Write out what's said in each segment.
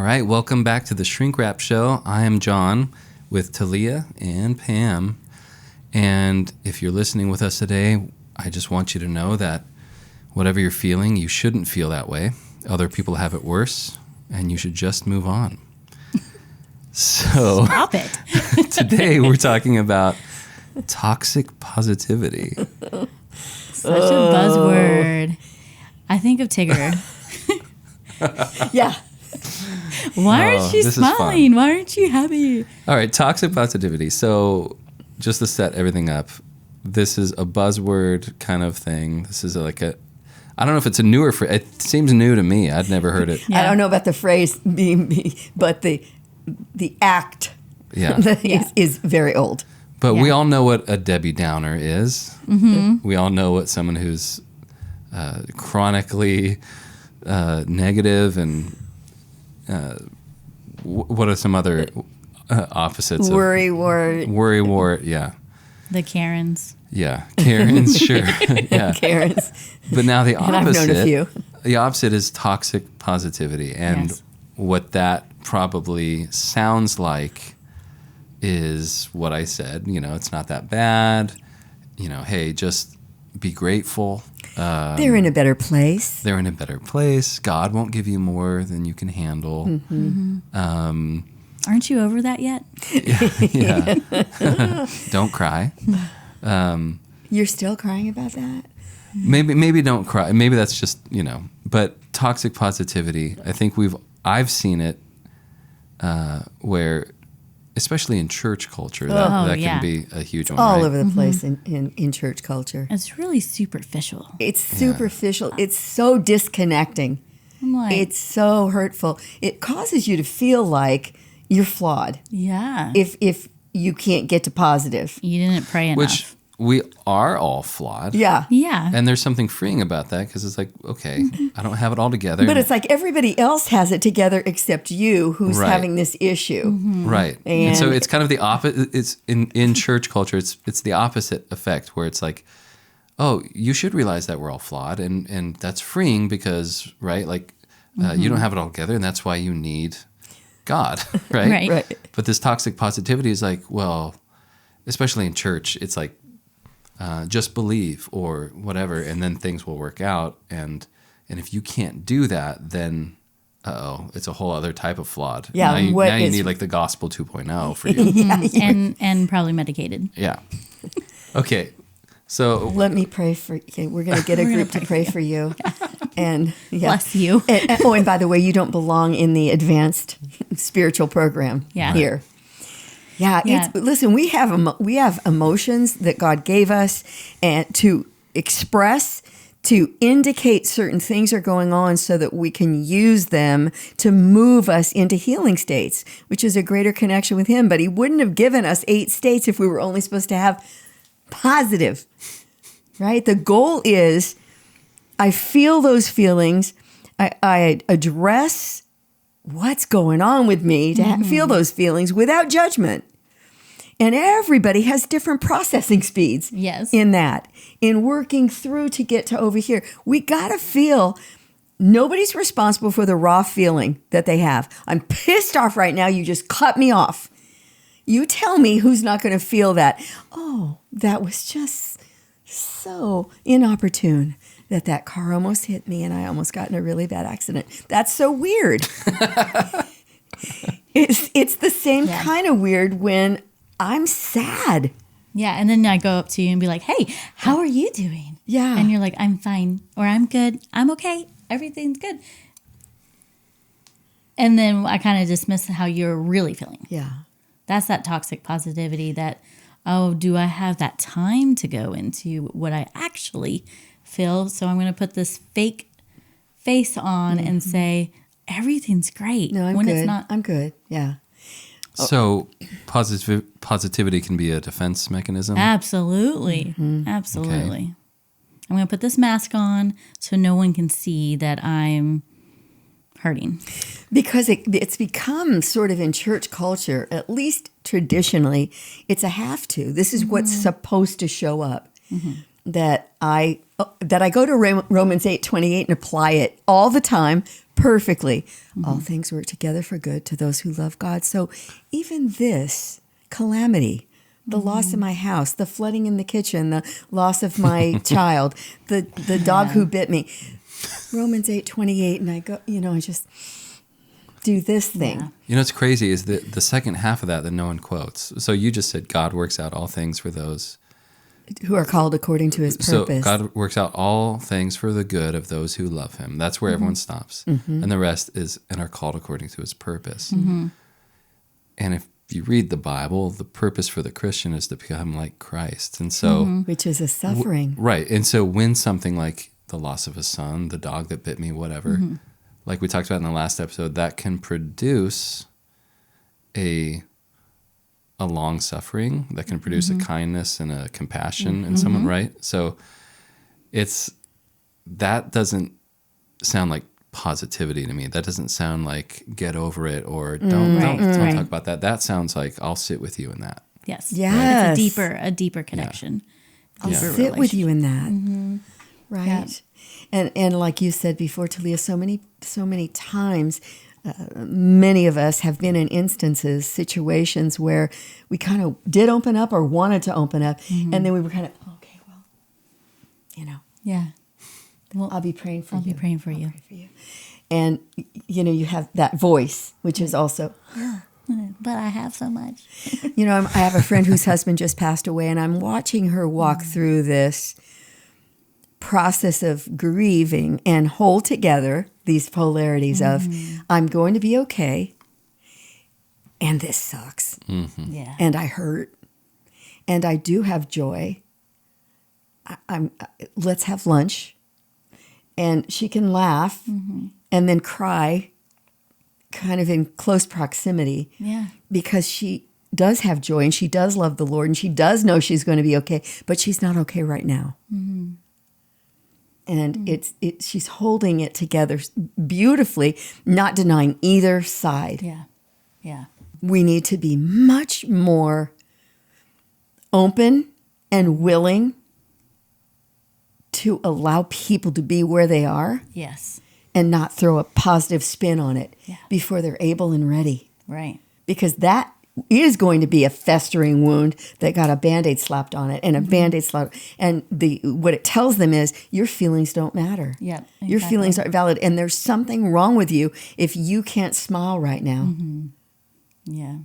right, welcome back to the Shrink Wrap Show. I am John with Tahliah and Pam. And if you're listening with us today, I just want you to know that whatever you're feeling, you shouldn't feel that way. Other people have it worse, and you should just move on. So, stop it. Today we're talking about toxic positivity. Such a buzzword. I think of Tigger. Yeah. Why aren't you smiling? Why aren't you happy? All right, toxic positivity. So just to set everything up, this is a buzzword kind of thing. This is I don't know if it's a newer phrase. It seems new to me. I'd never heard it. Yeah. I don't know about the phrase, but the act is very old. But we all know what a Debbie Downer is. Mm-hmm. We all know what someone who's chronically negative and what are some other opposites? Worry, yeah. The Karens. Yeah, Karens, sure. Yeah. Karens. But now the opposite. And I've known a few. The opposite is toxic positivity. And what that probably sounds like is what I said. You know, it's not that bad. You know, hey, just be grateful. They're in a better place. They're in a better place. God won't give you more than you can handle. Mm-hmm. Aren't you over that yet? Yeah. Don't cry. You're still crying about that? Maybe don't cry. Maybe that's just, but toxic positivity, I think I've seen it where, especially in church culture, that can be a huge one. All over the place in church culture. It's really superficial. It's superficial. Yeah. It's so disconnecting. It's so hurtful. It causes you to feel like you're flawed. Yeah. If you can't get to positive. You didn't pray enough. Which we are all flawed. Yeah. Yeah. And there's something freeing about that because it's like, okay, I don't have it all together. But it's like everybody else has it together except you who's having this issue. Mm-hmm. Right. And so it's kind of the opposite. It's in church culture, it's the opposite effect where it's like, oh, you should realize that we're all flawed. And that's freeing because, right, like you don't have it all together and that's why you need God, right? Right. But this toxic positivity is like, well, especially in church, it's like, just believe or whatever, and then things will work out. And if you can't do that, then it's a whole other type of flawed. Yeah, now you need like the gospel 2.0 for you. and probably medicated. Yeah. Okay. So let me pray for you. We're going to get a group to pray for you. And bless you. And by the way, you don't belong in the advanced spiritual program here. Yeah. Listen, we have emotions that God gave us and to express, to indicate certain things are going on so that we can use them to move us into healing states, which is a greater connection with Him. But He wouldn't have given us 8 states if we were only supposed to have positive, right? The goal is I feel those feelings. I address what's going on with me to feel those feelings without judgment. And everybody has different processing speeds in that, in working through to get to over here. We got to feel nobody's responsible for the raw feeling that they have. I'm pissed off right now. You just cut me off. You tell me who's not going to feel that. Oh, that was just so inopportune. That car almost hit me and I almost got in a really bad accident. That's so weird. It's the same kind of weird when I'm sad. Yeah, and then I go up to you and be like, hey, how are you doing? Yeah. And you're like, I'm fine, or I'm good, I'm okay, everything's good. And then I kind of dismiss how you're really feeling. Yeah. That's that toxic positivity that, do I have that time to go into what I actually feel? So I'm going to put this fake face on and say, everything's great. No, I'm when good. It's not. I'm good. Yeah. So positivity can be a defense mechanism? Absolutely. Mm-hmm. Absolutely. Okay. I'm going to put this mask on so no one can see that I'm hurting. Because it's become sort of in church culture, at least traditionally, it's a have to. This is what's supposed to show up. Mm-hmm. That I go to Romans 8:28 and apply it all the time, perfectly. All things work together for good to those who love God. So even this calamity, the loss of my house, the flooding in the kitchen, the loss of my child, the dog who bit me, Romans 8:28, and I go, I just do this thing. Yeah. You know what's crazy is the second half of that no one quotes. So you just said God works out all things for those who are called according to his purpose. So God works out all things for the good of those who love him. That's where everyone stops. And the rest is and are called according to his purpose. And if you read the Bible, the purpose for the Christian is to become like Christ. And so which is a suffering. Right. And so when something like the loss of a son, the dog that bit me, whatever, like we talked about in the last episode, that can produce a long suffering, that can produce a kindness and a compassion in someone, right? So that doesn't sound like positivity to me. That doesn't sound like get over it or don't talk about that. That sounds like I'll sit with you in that. Yes. Yes. It's a deeper connection. I'll sit with you in that. Right. Yeah. And like you said before, Tahliah, so many times, many of us have been in instances, situations where we kind of did open up or wanted to open up, and then we were kind of, okay, well, Yeah. Well, I'll be praying for you. I'll be praying for you. Pray for you. And, you have that voice, which is also, but I have so much. I have a friend whose husband just passed away, and I'm watching her walk through this process of grieving and hold together these polarities of, I'm going to be okay, and this sucks. Yeah. And I hurt, and I do have joy. Let's have lunch. And she can laugh and then cry kind of in close proximity. Yeah. Because she does have joy and she does love the Lord and she does know she's going to be okay, but she's not okay right now. And she's holding it together beautifully, not denying either side. Yeah. Yeah. We need to be much more open and willing to allow people to be where they are. Yes. And not throw a positive spin on it before they're able and ready. Right. Because that is going to be a festering wound that got a Band-Aid slapped on it and a Band-Aid slapped. And what it tells them is your feelings don't matter. Yep, exactly. Your feelings aren't valid. And there's something wrong with you if you can't smile right now. Yeah.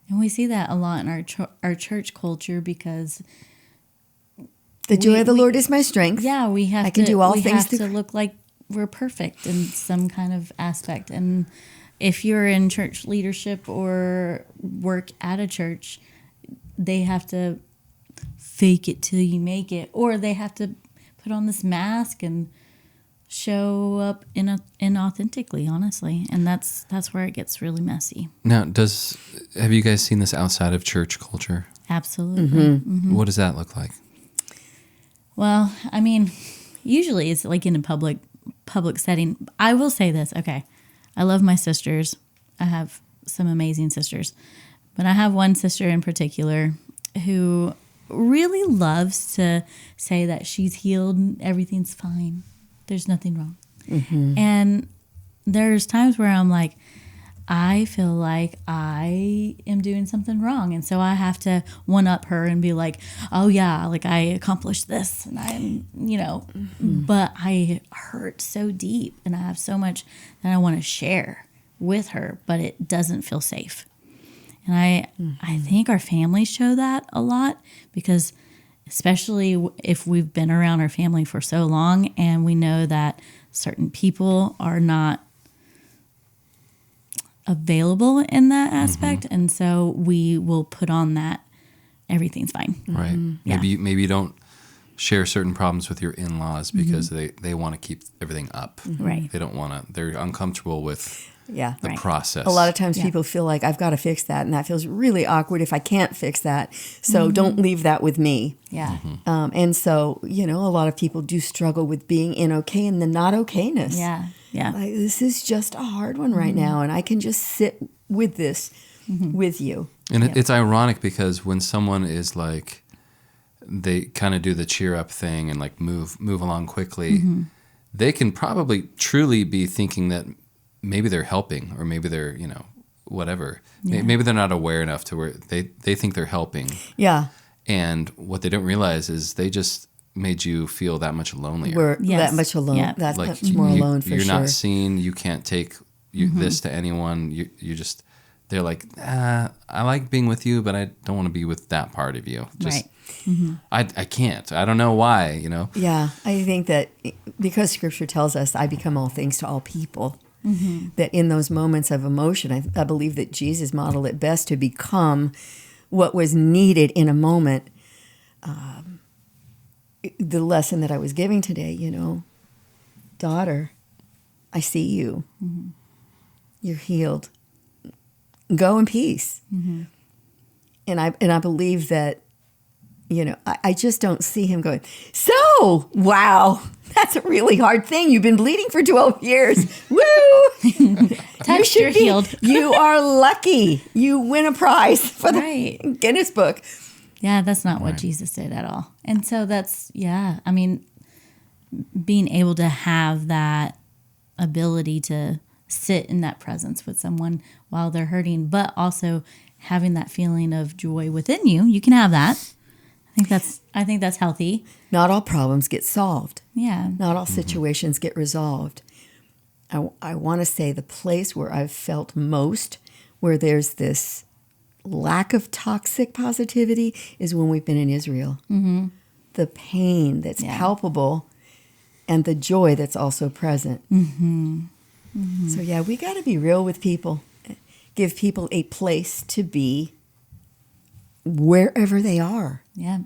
And we see that a lot in our church culture because the joy of the Lord is my strength. Yeah, we have to look like we're perfect in some kind of aspect. And if you're in church leadership or work at a church, they have to fake it till you make it, or they have to put on this mask and show up inauthentically, honestly. And that's where it gets really messy. Now, have you guys seen this outside of church culture? Absolutely. What does that look like? Well, I mean, usually it's like in a public setting. I will say this, okay. I love my sisters. I have some amazing sisters. But I have one sister in particular who really loves to say that she's healed and everything's fine. There's nothing wrong. And there's times where I'm like, I feel like I am doing something wrong. And so I have to one-up her and be like, oh, yeah, like I accomplished this. And I'm, but I hurt so deep and I have so much that I want to share with her, but it doesn't feel safe. And I think our families show that a lot because especially if we've been around our family for so long and we know that certain people are not available in that aspect, and so we will put on that everything's fine. Right. Maybe you don't share certain problems with your in-laws because they want to keep everything up. Right. They don't want to. They're uncomfortable with the process. A lot of times people feel like I've got to fix that, and that feels really awkward if I can't fix that. So don't leave that with me. Yeah. And so a lot of people do struggle with being in okay and the not okayness. Yeah. Yeah. Like, this is just a hard one right now, and I can just sit with this with you. And it's ironic because when someone is like, they kind of do the cheer up thing and like move along quickly, they can probably truly be thinking that maybe they're helping, or maybe they're, whatever. Yeah. Maybe they're not aware enough to where they think they're helping. Yeah. And what they don't realize is they just made you feel that much lonelier. That much alone. Yeah. That's like much more alone for sure. You're not seen. You can't take this to anyone. You just, they're like, I like being with you, but I don't want to be with that part of you. Just, right. I can't. I don't know why, Yeah, I think that because Scripture tells us, I become all things to all people, that in those moments of emotion, I believe that Jesus modeled it best to become what was needed in a moment. The lesson that I was giving today, daughter, I see you. Mm-hmm. You're healed. Go in peace. Mm-hmm. And I believe that, I just don't see him going, so, wow, that's a really hard thing. You've been bleeding for 12 years. Woo! You're healed. You are lucky. You win a prize for the Guinness Book. Yeah, that's not what Jesus did at all. And so that's, I mean, being able to have that ability to sit in that presence with someone while they're hurting, but also having that feeling of joy within you. You can have that. I think that's healthy. Not all problems get solved. Yeah. Not all situations get resolved. I want to say the place where I've felt most, where there's this lack of toxic positivity, is when we've been in Israel. Mm-hmm. The pain that's palpable and the joy that's also present. Mm-hmm. Mm-hmm. So we got to be real with people. Give people a place to be wherever they are. Yeah.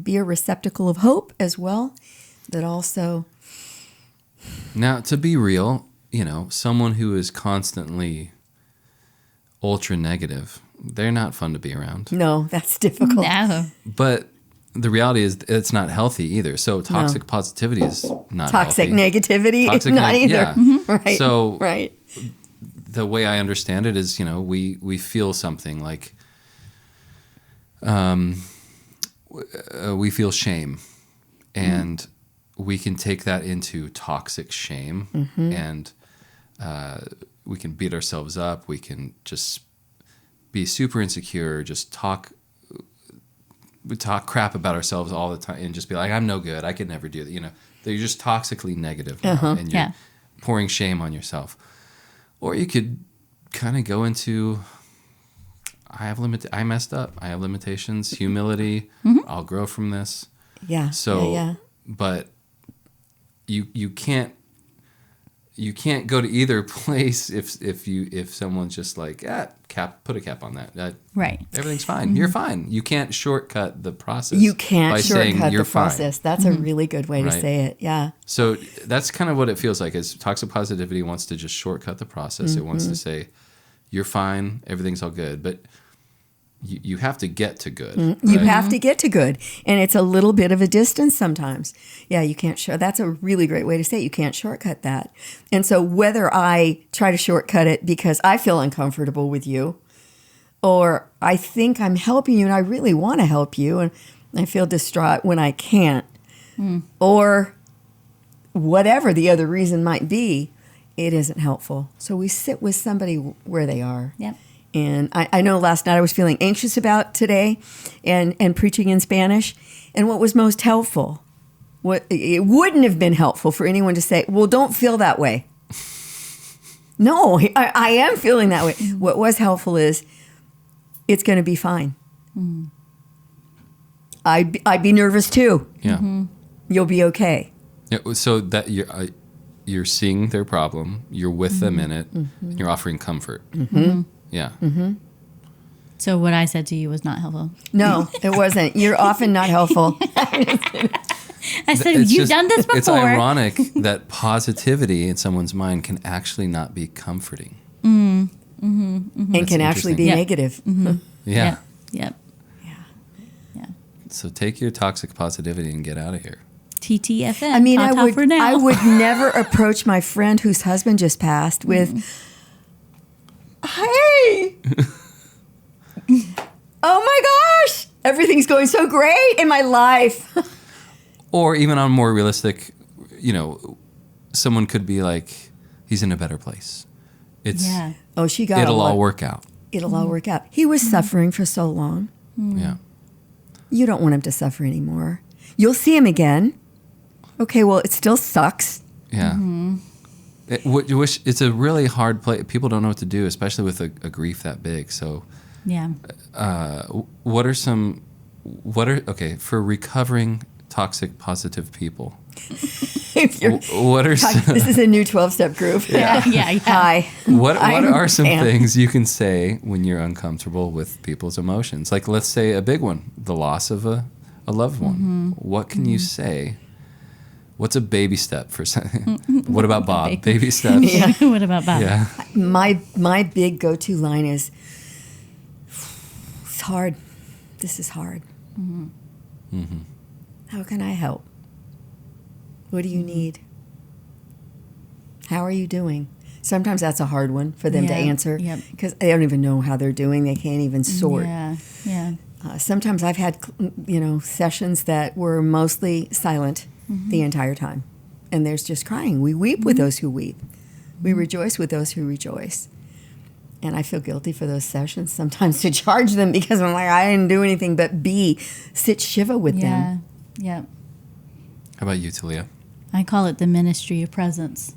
Be a receptacle of hope as well, but also. Now, to be real, someone who is constantly ultra negative, they're not fun to be around. No, that's difficult. No. But the reality is it's not healthy either. So toxic positivity is not toxic healthy. Negativity is not either. Yeah. Mm-hmm. Right. So the way I understand it is, we feel something like we feel shame, and we can take that into toxic shame, and we can beat ourselves up. We can just be super insecure, just talk crap about ourselves all the time, and just be like, I'm no good. I could never do that. You're just toxically negative now, and you're pouring shame on yourself. Or you could kind of go into, I messed up. I have limitations. Humility. I'll grow from this. Yeah. So, but you can't go to either place if someone's just like, put a cap on that. Right. Everything's fine. You're fine. You can't shortcut the process. You can't shortcut the process. That's a really good way to say it. Yeah. So that's kind of what it feels like. Is toxic positivity wants to just shortcut the process. It wants to say, you're fine. Everything's all good. But you have to get to good. You have to get to good. And it's a little bit of a distance sometimes. Yeah, you can't that's a really great way to say it. You can't shortcut that. And so whether I try to shortcut it because I feel uncomfortable with you, or I think I'm helping you and I really want to help you and I feel distraught when I can't, or whatever the other reason might be, it isn't helpful. So we sit with somebody where they are. Yep. And I know last night I was feeling anxious about today and preaching in Spanish. And what was most helpful, it wouldn't have been helpful for anyone to say, well, don't feel that way. No, I am feeling that way. What was helpful is, it's going to be fine. I'd be nervous too. Yeah. You'll be okay. Yeah, so that you're seeing their problem, you're with them in it, and you're offering comfort. Yeah. So what I said to you was not helpful. No, it wasn't. You're often not helpful. I said, you've done this before. It's ironic that positivity in someone's mind can actually not be comforting. And can actually be negative. Yeah. Yep. Yeah. So take your toxic positivity and get out of here. TTFN. I mean, I would never approach my friend whose husband just passed with, hey, oh my gosh, everything's going so great in my life. Or even on more realistic, someone could be like, he's in a better place. Oh, she got it'll all work out. It'll all work out. He was suffering for so long. Yeah. You don't want him to suffer anymore. You'll see him again. Okay, well, it still sucks. Yeah. It's a really hard place. People don't know what to do, especially with a grief that big. So, for recovering toxic positive people? This is a new 12-step group. Yeah. Hi. What are some things you can say when you're uncomfortable with people's emotions? Like, let's say a big one, the loss of a loved one. What can you say? What's a baby step for something? What about Bob? Baby steps? Yeah. What about Bob? Yeah. My big go-to line is, it's hard. This is hard. How can I help? What do you need? How are you doing? Sometimes that's a hard one for them to answer because they don't even know how they're doing. They can't even sort. Yeah. Sometimes I've had, sessions that were mostly silent the entire time, and there's just crying. We weep with those who weep. We rejoice with those who rejoice. And I feel guilty for those sessions sometimes to charge them because I'm like, I didn't do anything but sit Shiva with them. Yeah. How about you, Tahliah? I call it the ministry of presence.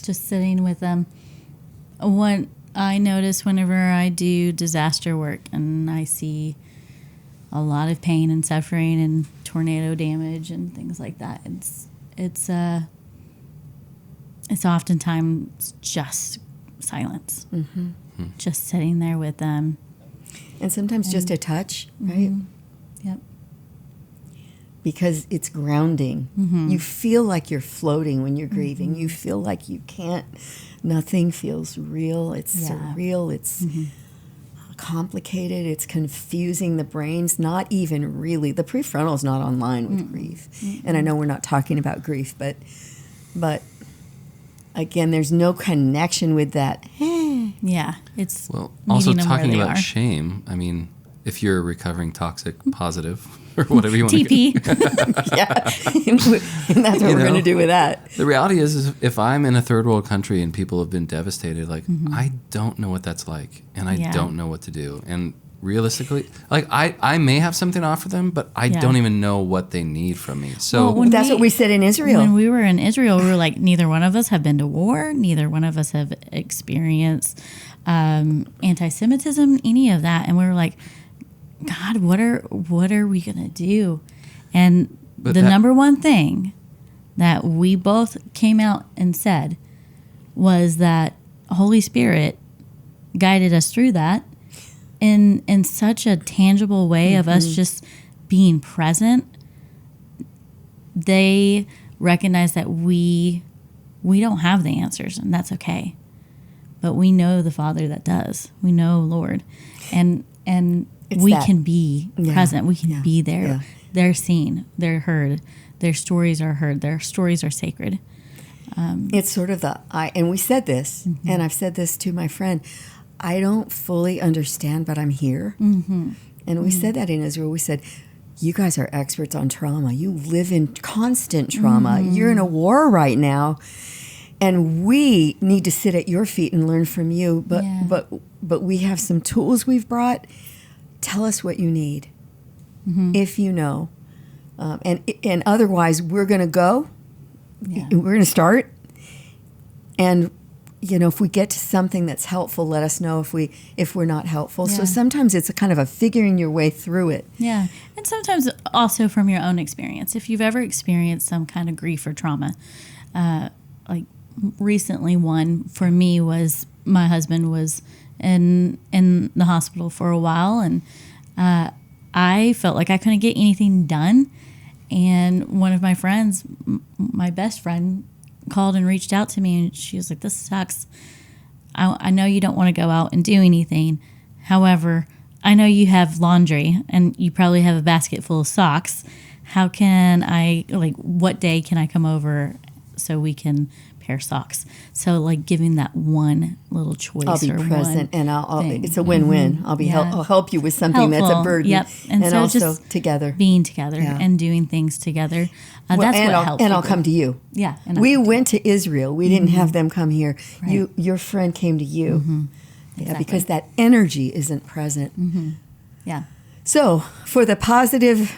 Just sitting with them. What I notice whenever I do disaster work and I see a lot of pain and suffering and tornado damage and things like that, it's oftentimes just silence. Just sitting there with them. And sometimes just a touch, right? Yep. Because it's grounding. You feel like you're floating when you're grieving. You feel like you can't, nothing feels real. It's surreal. It's complicated. It's confusing. The brain's not even really, the prefrontal's not online with grief. And I know we're not talking about grief, but again, there's no connection with that. Yeah, it's also talking about shame. I mean, if you're recovering toxic positive or whatever you want TP. And that's what we're going to do with that. The reality is if I'm in a third world country and people have been devastated, like I don't know what that's like, and I don't know what to do. And realistically, like I may have something to offer them, but I don't even know what they need from me. So that's what we said in Israel. When we were in Israel, we were like, neither one of us have been to war. Neither one of us have experienced anti-Semitism, any of that. And we were like, God, what are we going to do? And the number one thing that we both came out and said was that Holy Spirit guided us through that in such a tangible way of us just being present. They recognize that we don't have the answers, and that's okay. But we know the Father that does. We know Lord. And we can be present. We can be there. Yeah. They're seen. They're heard. Their stories are heard. Their stories are sacred. It's sort of and we said this, and I've said this to my friend, I don't fully understand, but I'm here. And we said that in Israel. We said, you guys are experts on trauma. You live in constant trauma. You're in a war right now. And we need to sit at your feet and learn from you. But we have some tools we've brought. Tell us what you need, if you know. And otherwise, we're going to go. Yeah. We're going to start. And, if we get to something that's helpful, let us know if we're not helpful. Yeah. So sometimes it's a kind of a figuring your way through it. Yeah. And sometimes also from your own experience. If you've ever experienced some kind of grief or trauma, like recently one for me was my husband was in the hospital for a while, and I felt like I couldn't get anything done. And one of my friends, my best friend, called and reached out to me, and she was like, this sucks. I know you don't want to go out and do anything. However, I know you have laundry and you probably have a basket full of socks. How can what day can I come over so we can pair of socks. So like giving that one little choice. I'll be present, and it's a win-win. I'll help you with something that's a burden. Yep. And so also just together, being together and doing things together. That's what helps. And I'll come to you. Yeah. And we went to Israel. We didn't have them come here. Right. Your friend came to you. Yeah, Exactly. because that energy isn't present. Yeah. So for the positive,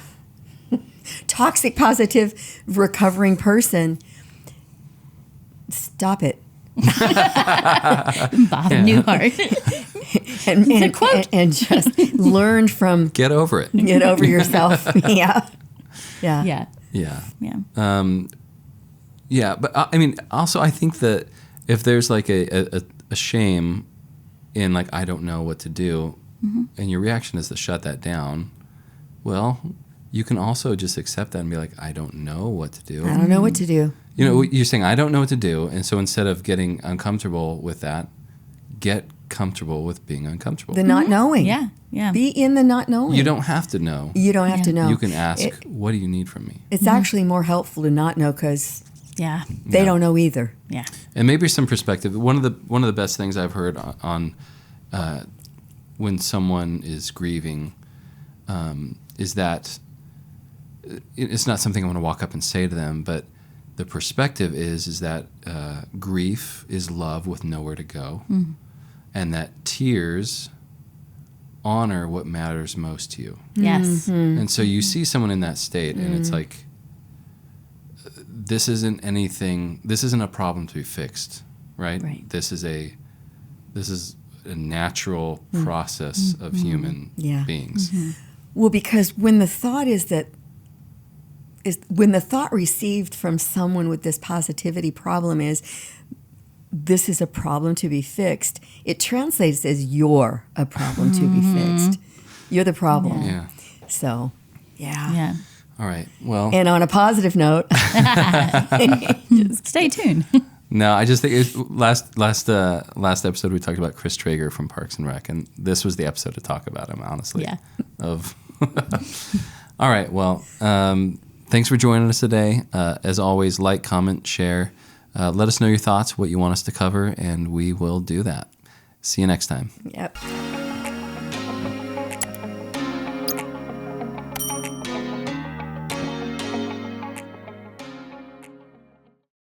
toxic positive recovering person, stop it. Bob Newhart. and just learn from. Get over it. Get over yourself. Yeah. But I mean, also I think that if there's like a shame in like, I don't know what to do, and your reaction is to shut that down, well, you can also just accept that and be like, I don't know what to do. I don't know what to do. You know, you're saying, I don't know what to do. And so instead of getting uncomfortable with that, get comfortable with being uncomfortable. The not knowing. Yeah. Be in the not knowing. You don't have to know. You don't have to know. You can ask, what do you need from me? It's actually more helpful to not know because they don't know either. Yeah. And maybe some perspective. One of the best things I've heard on when someone is grieving is that it's not something I'm going to walk up and say to them, but the perspective is that grief is love with nowhere to go, and that tears honor what matters most to you. Yes. And so you see someone in that state, and it's like, this isn't a problem to be fixed, right? Right. This is a natural process of human beings. Well, because when the thought when the thought received from someone with this positivity problem is, this is a problem to be fixed, it translates as you're a problem to be fixed. You're the problem. Yeah. So, Yeah. All right. Well. And on a positive note, Stay tuned. No, I just think last episode we talked about Chris Traeger from Parks and Rec, and this was the episode to talk about him, honestly. Yeah. All right. Well, thanks for joining us today. As always, like, comment, share. Let us know your thoughts, what you want us to cover, and we will do that. See you next time. Yep.